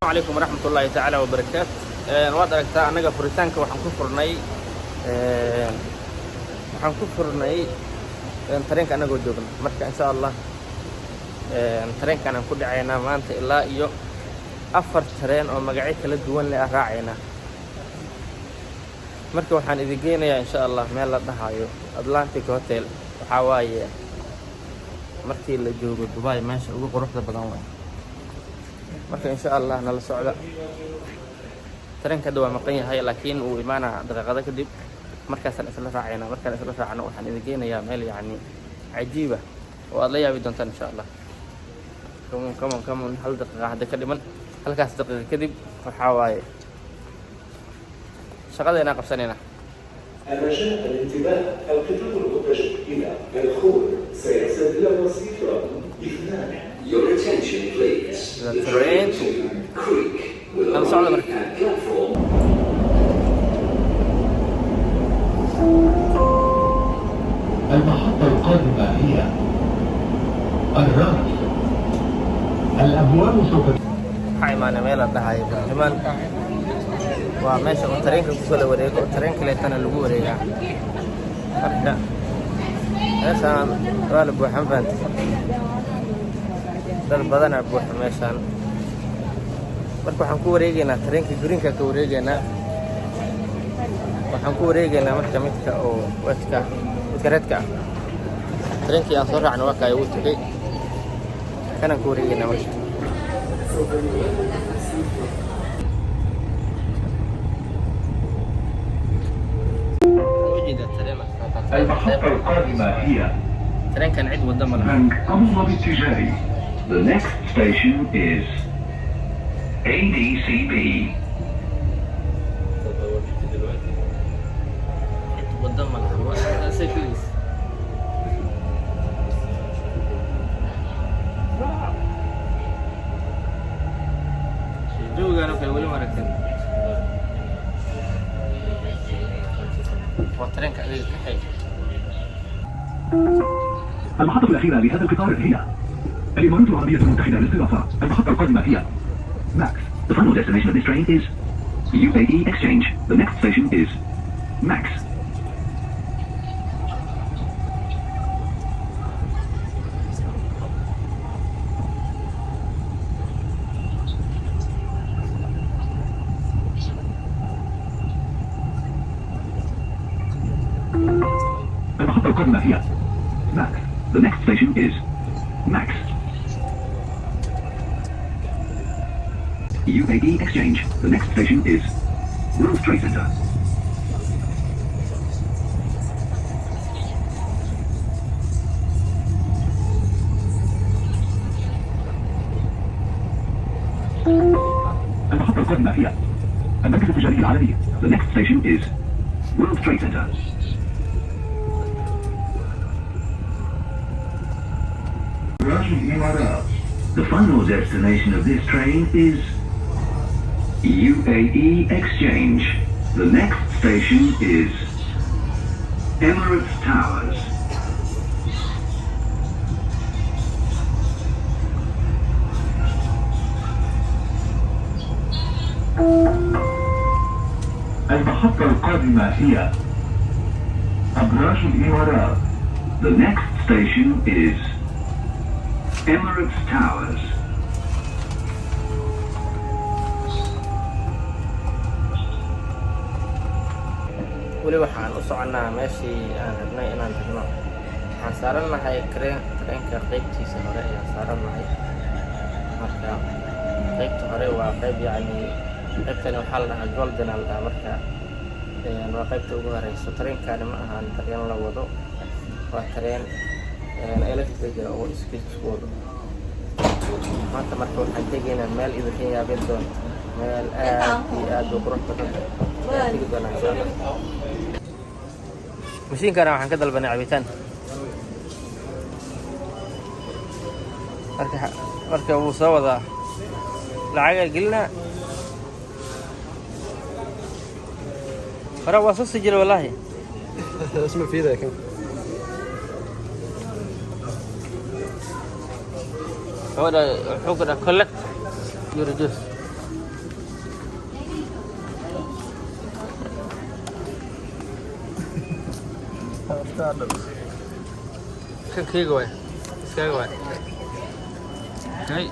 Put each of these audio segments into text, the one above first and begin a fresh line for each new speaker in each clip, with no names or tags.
عليكم ورحمة الله تعالى وبركاته. waad aragtaa anaga furitaanka waxaan ku furnay tareenka anagoo joogna marka insha Allah tareenkan aan ku dhacaynaa maanta ilaa iyo 4 tareen oo magacyo kala duwan leh raacayna marka waxaan idin geynayaa insha Allah meel la dhahayo Atlantic Hotel waxa waaye markii la joogo Dubai meesha ugu quruxda badan waa marka insha Allah nala socda tareenka waa maqan yahay laakiin uu imaana daqiiqado kadib markaas isla raacayna markaan isla raacno waxaan idin geynayaa meel yaani cajiiba oo aad la yaabi doontaan insha Allah كم hal daqiiqo hadda ka dhiman halkaas daqiiqo kadib waxa waaye shaqadeena qabsanayna
الرجاء الانتباه القطار المتجه إلى الخور سيصل إلى الرصيف رقم 2. Your attention please.
The train to
Creek will
arrive
at platform.
المحطة القادمة هي الرمل. الأبواب سوف
waxay maana meel la dhahayo Banjamaan waa meesha uu tareenka ku kala wareego tareenka leetana lagu wareegaa marka meeshaan waa la buuxan faanta dad badan ayaa buuxa meeshaan marka waxaan ku wareegaynaa tareenka greenka ka wareegaynaa waxaan ku wareegaynaa marka midka oo midka redka tareenkii aan soo raacno waa kay uu tagay kana ku wareegaynaa marka
المحطة القادمة هي
ترين كان عيد ودم
بنك أبو ظبي التجاري. The next station is ADCB.
ودم سيكليس جو قالوا كي ولي مركز وترين كحيل
المحطة الأخيرة لهذا القطار هي الإمارات العربية المتحدة للصرافة. المحطة القادمة هي MAX. The final destination of this train is UAE Exchange. The next station is MAX. المحطة القادمة هي MAX. The next station is MAX. UAE Exchange. The next station is World Trade Center. المحطة القادمة هي المركز التجاري العالمي. The next station is World Trade Center. The final destination of this train is UAE Exchange. The next station is Emirates Towers. المحطة القادمة هي أبراج الإمارات. The next station is Emirates Towers.
weli waxaan u soconaa meeshii aan rabnay inaan tagno waxaan saarannahay tareenka qaybtiisa hore ayaan saarannahay marka qaybta hore waa qayb yacni qaybtani waxaa la dhahaa golden la dhahaa marka waa qaybta ugu horeyso tareenkani ma ahan tareen la wado waa tareen electric oo isku wado maanta marka waxaan tegaynaa meel idinka yaabin doonta meel aad iyo aad u qurux badan tegi doonaa insha Allah mashiinkana waxaan ka dalbanay cabitaan marka wuu soo wadaa lacaga gelina hore waa soo sijil wallahi
اسمه في ذاك
هو ده حقنا collect your juice كيك واي كيك واي هاي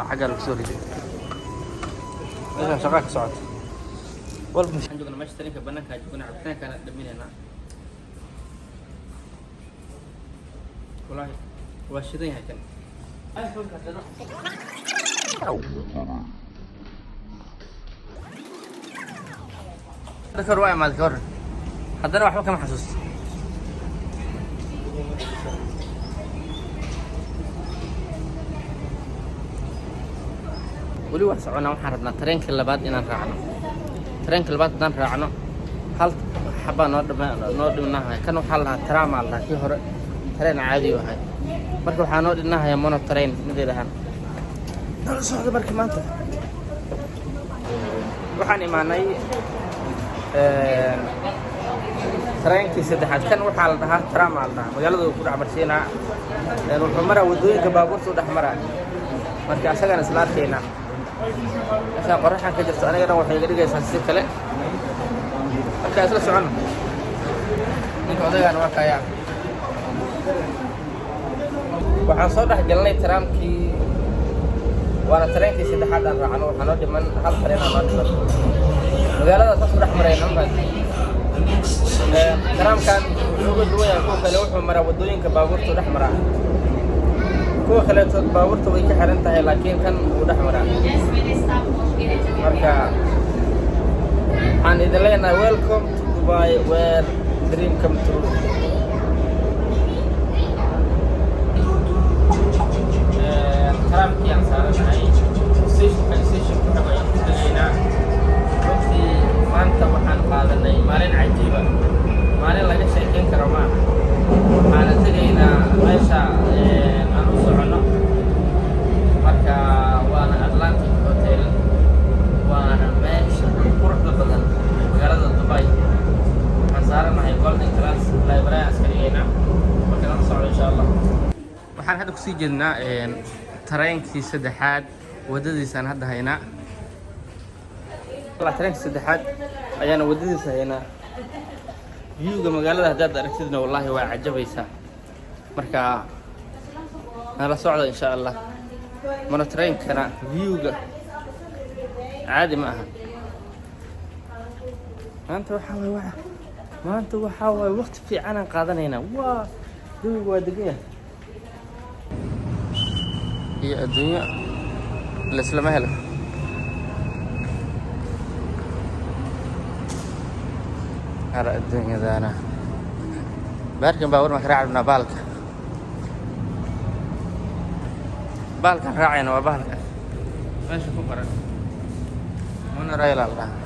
حاجة الكسوري دي ايش شغالك سعود والله مش عندنا ما اشتريك بنك هجيبنا عبتنا كانت دمين هنا والله واشدين هكذا ذكر واعي ما ذكر حضرنا واحد كم حسوس ولي واحد سعونا وحربنا ترينك اللي بعد إن نرعنا ترينك اللي بعد نرعنا هل حبا نود منها كانوا حالها ترام على كي هر ترين عادي وهاي مركب حانود إنها يا مونو ترين مدري لها نقول صعد مركب ما أنت وحني معني ترينكii saddexaad kan waxaa la dhahaa tram la dhahaa magaalada uu ku dhaxmarsiinaa wuxuu maraa wadooyinka baabuurta u dhaxmaraa marka asagana isla arkayna asan qoraxan ka jirto aniga dhan waxay iga dhigaysaa si kale marka isla socono ninka odaygan waa kaya waxaan soo dhex galnay tramkii waana tareenkii saddexaad aan raacno waxaa noo dhiman hal tareen aan noo dhiman magaalada saas u dhex marayna tramkan wuxuu uga duwan yahay kuwa kale wuxuu maraa wadooyinka baabuurta dhex maraa kuwa kaleetood baabuurta way ka xiran tahay laakiin kan wuu dhex maraa marka waxaan idin leenahay welcome to Dubai where dream come true tramkii aan saaranahay station ku xabayaan ku tagaynaa runtii maanta waxaan qaadanay maalin cajiiba maalin laga sheekeyn karo ma waxaana tegaynaa meesha aan u soconno marka waana Atlantic Hotel waana meesha quruxda badan magaalada Dubai waxaan saaranahay Golden Class library askarigeena marka la socdo insha Allah waxaan hadda kusii jeednaa tareenkii saddexaad wadadiisaan hadda haynaa tareenkii saddexaad ayaana wadadiisa haynaa viewga magaalada haddaad aragtidna wallaahi waa cajabaysaa marka nala socda insha Allah mana tareenkana viewga caadi ma aha maanta waxaa waay waqti fiican aan qaadanaynaa waa jawiga waa degan yahay iyo adduunyo laislama helo ara adduunyadaana baarkan baabuur ma ka raacnaa baalkan raacayna waa baalkan meesha ku qoran monorail la dhahaa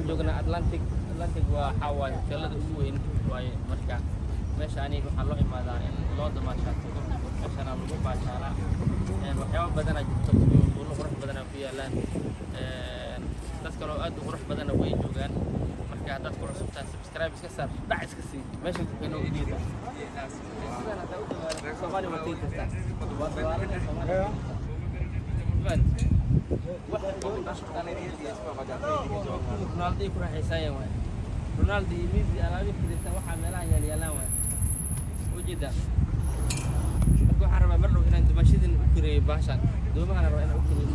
joogna Atlantic waa xawaan hoteelada ugu weyn way marka meeshaani waxaa loo imaadaa in loo damaashaado meeshana lagu baashaala waxyaabo badan ay jirto oo qurux badan ku yaalaan dad kale oo aad u qurux badan way joogaan marka dad ku cusub tahay subscribe iska saar dhac iska sii meesha ku keenoo idiida sidaan hada u dhawaado Soomaali waa tii kasta waa dawaalada Soomaaliya Ronaldo ku raaxaysan waay Ronaldo Messi alaabi kirista waxa meelaha yaalaan waay wajida marka waxaan rabaa mar dhow inaan dumashadin u kireeyo baashan doomahana rabaa inaan u kireeyo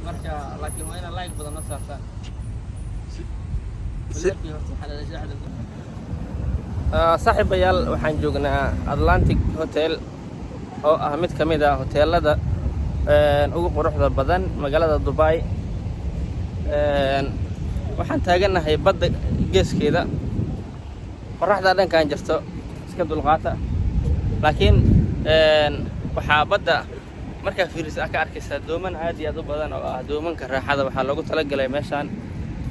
marka laakiin waa inaan like badan saartaan saaxiibayaal waxaan joognaa Atlantic Hotel oo ah mid kamid ah hoteelada ugu quruxda badan magaalada Dubai waxaan taaganahay badda geeskeeda qorraxda dhankaan jirto iska dulqaata laakiin waxaa badda markaa fiiris ka arkaysaa dooman aad iyo aad u badan oo ah doomanka raaxada waxaa loogu talagalay meeshaan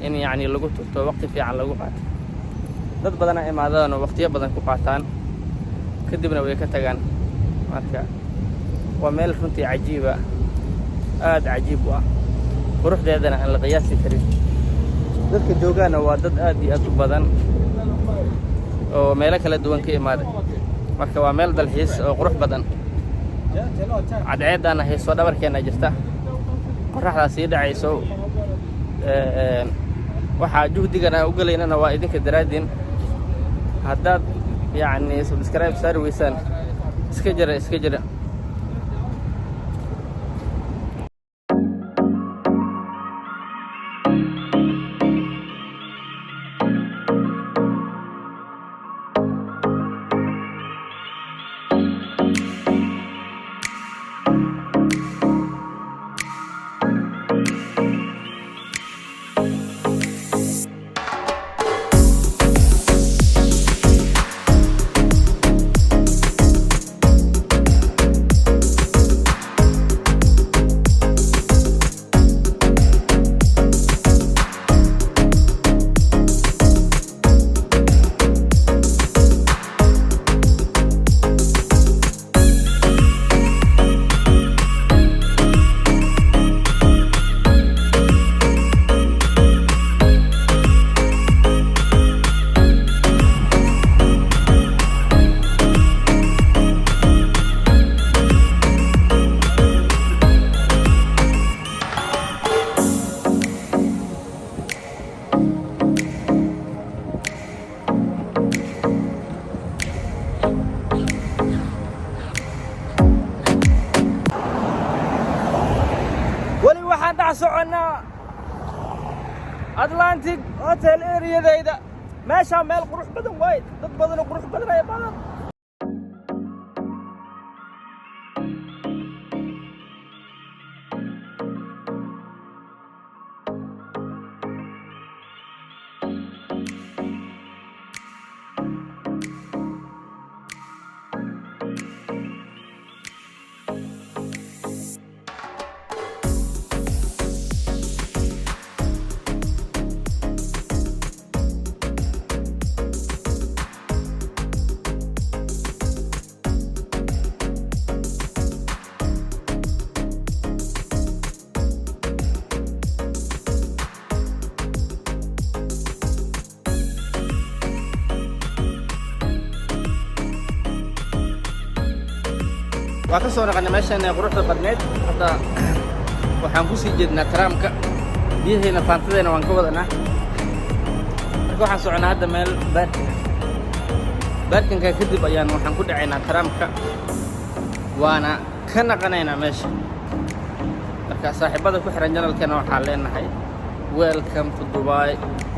in yacni lagu turto waqti fiican lagu qaato dad badan ay imaadaan oo waqtiyo badan ku qaataan kadibna way ka tagaan marka waa meel runtii cajiiba aad cajiib u ah quruxdeedana aan la qiyaasi karin dadka joogaana waa dad aad iyo aad u badan oo meelo kala duwan ka imaaday marka waa meel dalxiis oo qurux badan cadceedana hayso dhabarkeena jirta qorraxda sii dhacayso waxa juhdigana u galeynana waa idinka daraadin haddaad yacni subscribe saari weysaan iska jira soconnaa Atlantic Hotel area-deeda meesha meel qurux badan way dad badan oo qurux badan ay badan waa ka soo naqanay meeshan quruxda badneed hadda waxaan ku sii jeednaa tramka biyaheena faantadeena waan ka wadanaa marka waxaan soconaa hadda meel baarkinka kadib ayaan waxaan ku dhacaynaa tramka waana ka naqanaynaa meesha marka saaxiibada ku xiran janalkeena waxaan leenahay welcome to Dubai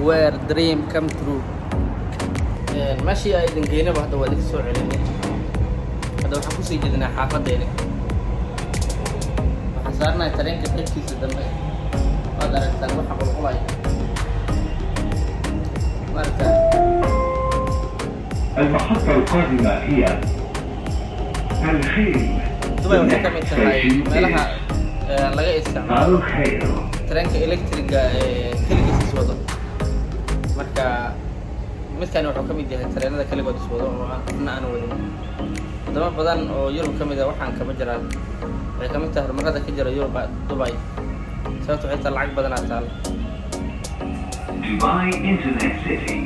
where dream come true meeshii ay idin geynaba hadda waa idinka soo celinay هذا waxaan ku sii jeednaa xaafadeena waxaan saarnaa tareenka qeybtiisa dambe waad aragtaan waxa qulqulay marka
المحطة القادمة هي الخيل.
Dubai waxay ka mid tahay meelaha laga isticmaalo tareenka elektriga keligiis midkani wuxuu ka mid yahay tareenada kaligood iswado oo aan wadin wadamo badan oo Yurub ka mid ah waxaan kama jiraan waxay ka mid tahay horumarada ka jira Yurub Dubai sababtoo ah lacag badan aad taal
Dubai Internet City.